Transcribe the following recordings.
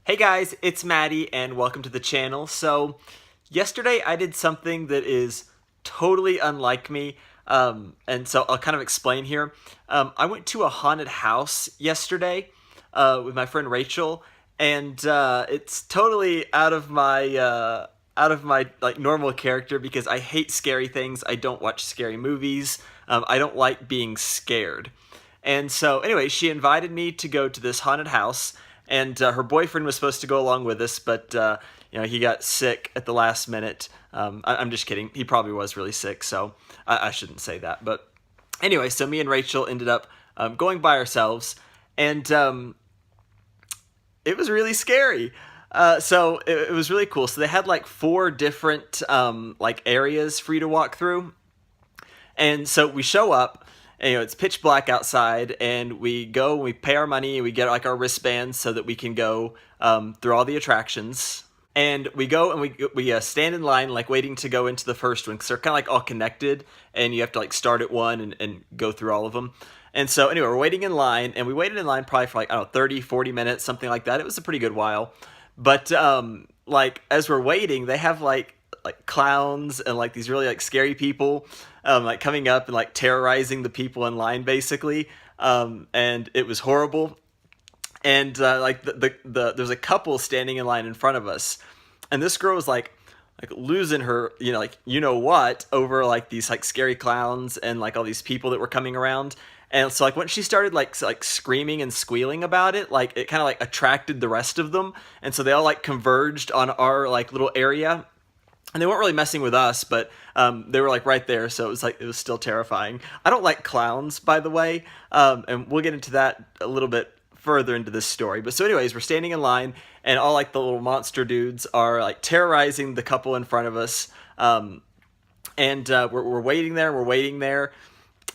Hey guys, it's Maddie and welcome to the channel. So, yesterday I did something that is totally unlike me, and so I'll kind of explain here. I went to a haunted house yesterday with my friend Rachel, and it's totally out of my like normal character because I hate scary things. I don't watch scary movies. I don't like being scared. And so, anyway, she invited me to go to this haunted house, and her boyfriend was supposed to go along with us, but he got sick at the last minute. I'm just kidding. He probably was really sick, so I shouldn't say that. But anyway, so me and Rachel ended up going by ourselves, and it was really scary. So it was really cool. So they had like four different like areas for you to walk through, and so we show up, and, it's pitch black outside, and we go and we pay our money, and we get like our wristbands so that we can go through all the attractions. And we go and we stand in line, like waiting to go into the first one because they're kind of like all connected, and you have to like start at one and go through all of them. And so anyway, we're waiting in line, and we waited in line probably for like, I don't know, 30, 40 minutes, something like that. It was a pretty good while. But like as we're waiting, they have like clowns and like these really like scary people like coming up and like terrorizing the people in line basically. And it was horrible. And like there's a couple standing in line in front of us, and this girl was like losing her, like what over like these like scary clowns and like all these people that were coming around. And so like when she started like screaming and squealing about it, like it kind of like attracted the rest of them, and so they all like converged on our like little area. And they weren't really messing with us, but they were like right there, so it was still terrifying. I don't like clowns, by the way, and we'll get into that a little bit further into this story. But so, anyways, we're standing in line, and all like the little monster dudes are like terrorizing the couple in front of us, and we're waiting there,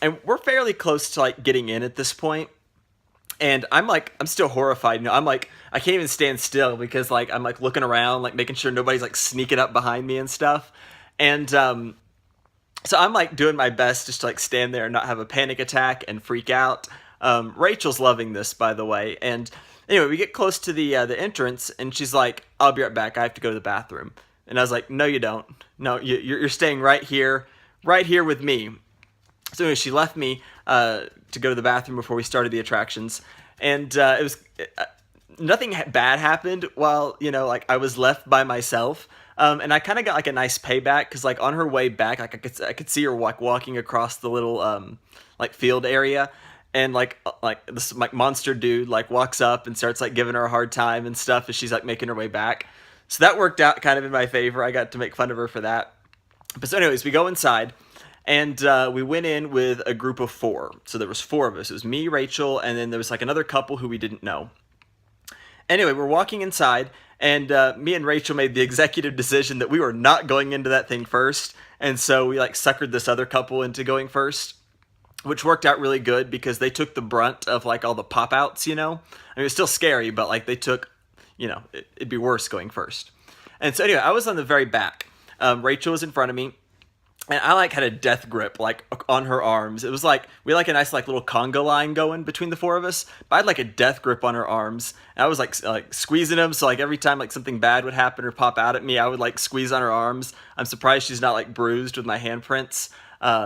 and we're fairly close to like getting in at this point. And I'm still horrified. I'm like, I can't even stand still because like I'm like looking around, like making sure nobody's like sneaking up behind me and stuff. And so I'm like doing my best just to like stand there and not have a panic attack and freak out. Rachel's loving this, by the way. And anyway, we get close to the entrance, and she's like, "I'll be right back. I have to go to the bathroom." And I was like, "No, you don't. No, you're staying right here with me." So anyway, she left me to go to the bathroom before we started the attractions, and it was nothing bad happened while like I was left by myself. And I kind of got like a nice payback because like on her way back, like I could see her like walking across the little like field area, and like this like monster dude like walks up and starts like giving her a hard time and stuff as she's like making her way back. So that worked out kind of in my favor. I got to make fun of her for that. But so anyways, we go inside, and we went in with a group of four. So there was four of us. It was me, Rachel, and then there was like another couple who we didn't know. Anyway, we're walking inside, and me and Rachel made the executive decision that we were not going into that thing first. And so we like suckered this other couple into going first, which worked out really good because they took the brunt of like all the pop outs. I mean, it was still scary, but like they took, it'd be worse going first. And so anyway, I was on the very back. Rachel was in front of me, and I like had a death grip like on her arms. It was like we had like a nice like little conga line going between the four of us. But I had like a death grip on her arms, and I was like squeezing them. So like every time like something bad would happen or pop out at me, I would like squeeze on her arms. I'm surprised she's not like bruised with my handprints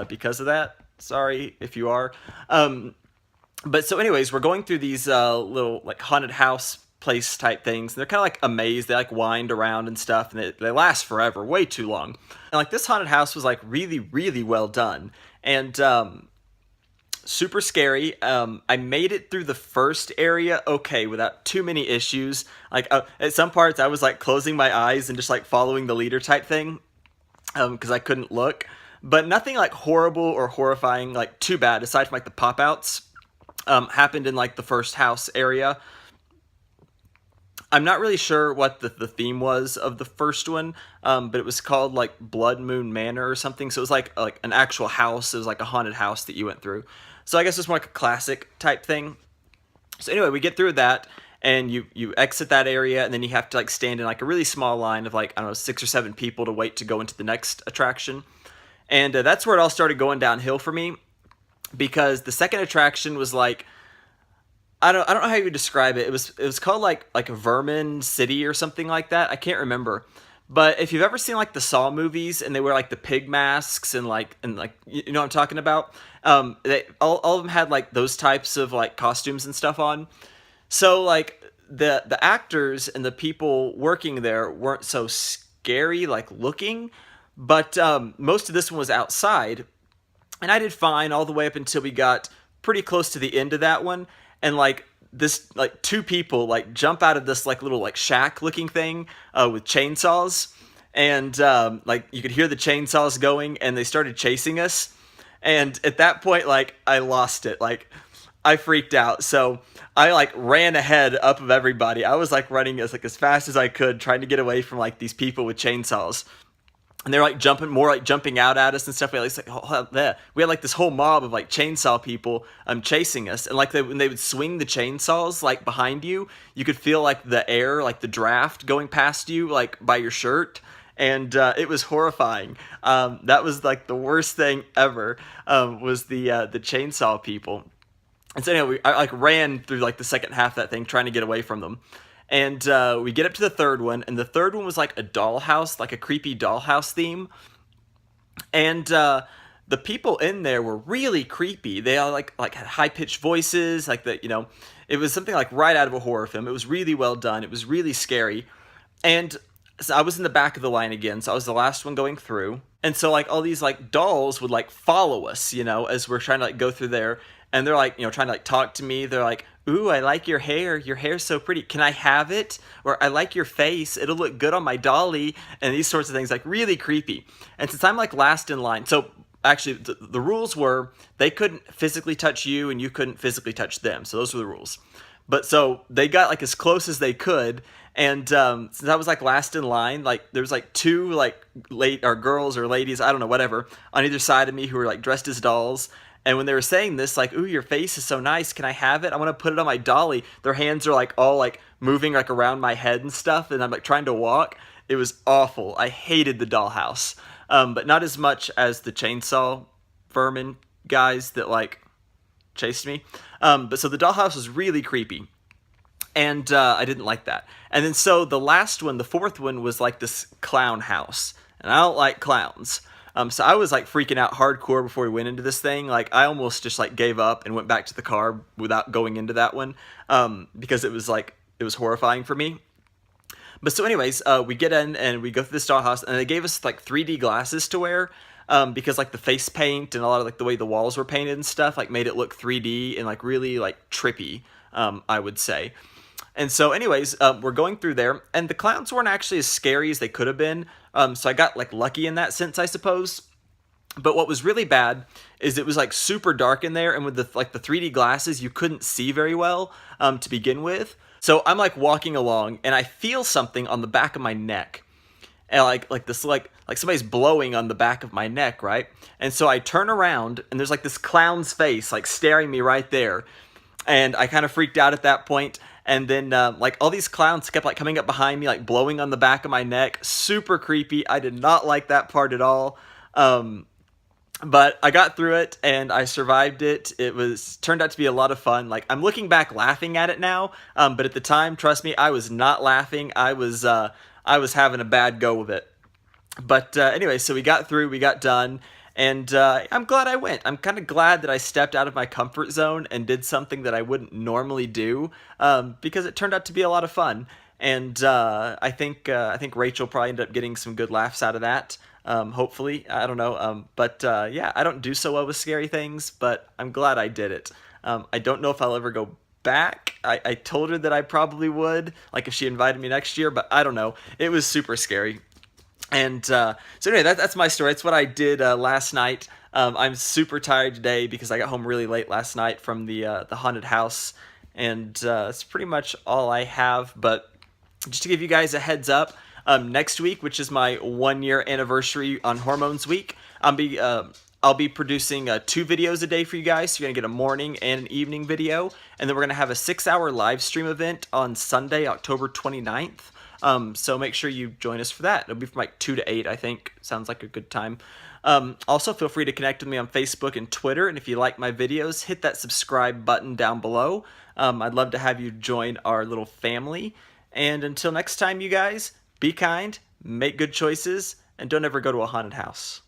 because of that. Sorry if you are. But so anyways, we're going through these little like haunted house place type things, and they're kind of like a maze. They like wind around and stuff, and they last forever, way too long. And like this haunted house was like really really well done, and super scary. I made it through the first area okay without too many issues. Like at some parts I was like closing my eyes and just like following the leader type thing because I couldn't look, but nothing like horrible or horrifying like too bad aside from like the pop outs happened in like the first house area. I'm not really sure what the theme was of the first one, but it was called like Blood Moon Manor or something. So it was like an actual house. It was like a haunted house that you went through. So I guess it's more like a classic type thing. So anyway, we get through that, and you exit that area, and then you have to like stand in like a really small line of like, I don't know, 6 or 7 people to wait to go into the next attraction. And that's where it all started going downhill for me, because the second attraction was like, I don't know how you would describe it. It was called like a Vermin City or something like that. I can't remember. But if you've ever seen like the Saw movies and they wear like the pig masks and like you know what I'm talking about, all of them had like those types of like costumes and stuff on. So like the actors and the people working there weren't so scary like looking, but most of this one was outside, and I did fine all the way up until we got pretty close to the end of that one, and like this like two people like jump out of this like little like shack looking thing with chainsaws, and like you could hear the chainsaws going, and they started chasing us, and at that point like I lost it, like I freaked out. So I like ran ahead up of everybody. I was like running as fast as I could, trying to get away from like these people with chainsaws. And they're like jumping out at us and stuff. We had like this whole mob of like chainsaw people chasing us, and like when they would swing the chainsaws like behind you, you could feel like the air, like the draft going past you like by your shirt, and it was horrifying. That was like the worst thing ever. Was the chainsaw people. And so anyway, I like ran through like the second half of that thing trying to get away from them. And we get up to the third one, and the third one was like a dollhouse, like a creepy dollhouse theme. And the people in there were really creepy. They all like had high pitched voices, like that. It was something like right out of a horror film. It was really well done. It was really scary. And so I was in the back of the line again, so I was the last one going through. And so like all these like dolls would like follow us, as we're trying to like go through there. And they're like, trying to like talk to me. They're like, "Ooh, I like your hair. Your hair's so pretty. Can I have it?" Or "I like your face. It'll look good on my dolly." And these sorts of things, like really creepy. And since I'm like last in line, so actually the rules were they couldn't physically touch you and you couldn't physically touch them. So those were the rules. But so they got like as close as they could. And since I was like last in line, like there was like two like girls or ladies, I don't know, whatever, on either side of me who were like dressed as dolls. And when they were saying this, like, "Ooh, your face is so nice. Can I have it? I want to put it on my dolly." Their hands are like all like moving like around my head and stuff, and I'm like trying to walk. It was awful. I hated the dollhouse, but not as much as the chainsaw vermin guys that like chased me. But so the dollhouse was really creepy, and I didn't like that. And then so the last one, the fourth one, was like this clown house, and I don't like clowns. So I was like freaking out hardcore before we went into this thing. Like I almost just like gave up and went back to the car without going into that one, because it was horrifying for me. But so anyways, we get in and we go through this dollhouse, and they gave us like 3D glasses to wear, because like the face paint and a lot of like the way the walls were painted and stuff like made it look 3D and like really like trippy, I would say. And so anyways, we're going through there, and the clowns weren't actually as scary as they could have been. So I got like lucky in that sense, I suppose. But what was really bad is it was like super dark in there, and with the 3D glasses, you couldn't see very well to begin with. So I'm like walking along, and I feel something on the back of my neck, and like this like somebody's blowing on the back of my neck, right? And so I turn around, and there's like this clown's face like staring me right there, and I kind of freaked out at that point. And then like all these clowns kept like coming up behind me, like blowing on the back of my neck. Super creepy. I did not like that part at all. But I got through it and I survived it. Turned out to be a lot of fun. Like I'm looking back laughing at it now, but at the time, trust me, I was not laughing. I was having a bad go with it. But anyway, so we got through, we got done, and I'm glad I went. I'm kind of glad that I stepped out of my comfort zone and did something that I wouldn't normally do, because it turned out to be a lot of fun. And I think Rachel probably ended up getting some good laughs out of that. Hopefully, I don't know. But yeah, I don't do so well with scary things, but I'm glad I did it. I don't know if I'll ever go back. I told her that I probably would, like if she invited me next year, but I don't know. It was super scary. And so anyway, that's my story. That's what I did last night. I'm super tired today because I got home really late last night from the haunted house, and that's pretty much all I have. But just to give you guys a heads up, next week, which is my 1-year anniversary on Hormones Week, I'll be producing 2 videos a day for you guys. So you're gonna get a morning and an evening video, and then we're gonna have a 6-hour live stream event on Sunday, October 29th. So make sure you join us for that. It'll be from like 2 to 8, I think. Sounds like a good time. Also, feel free to connect with me on Facebook and Twitter. And if you like my videos, hit that subscribe button down below. I'd love to have you join our little family. And until next time, you guys, be kind, make good choices, and don't ever go to a haunted house.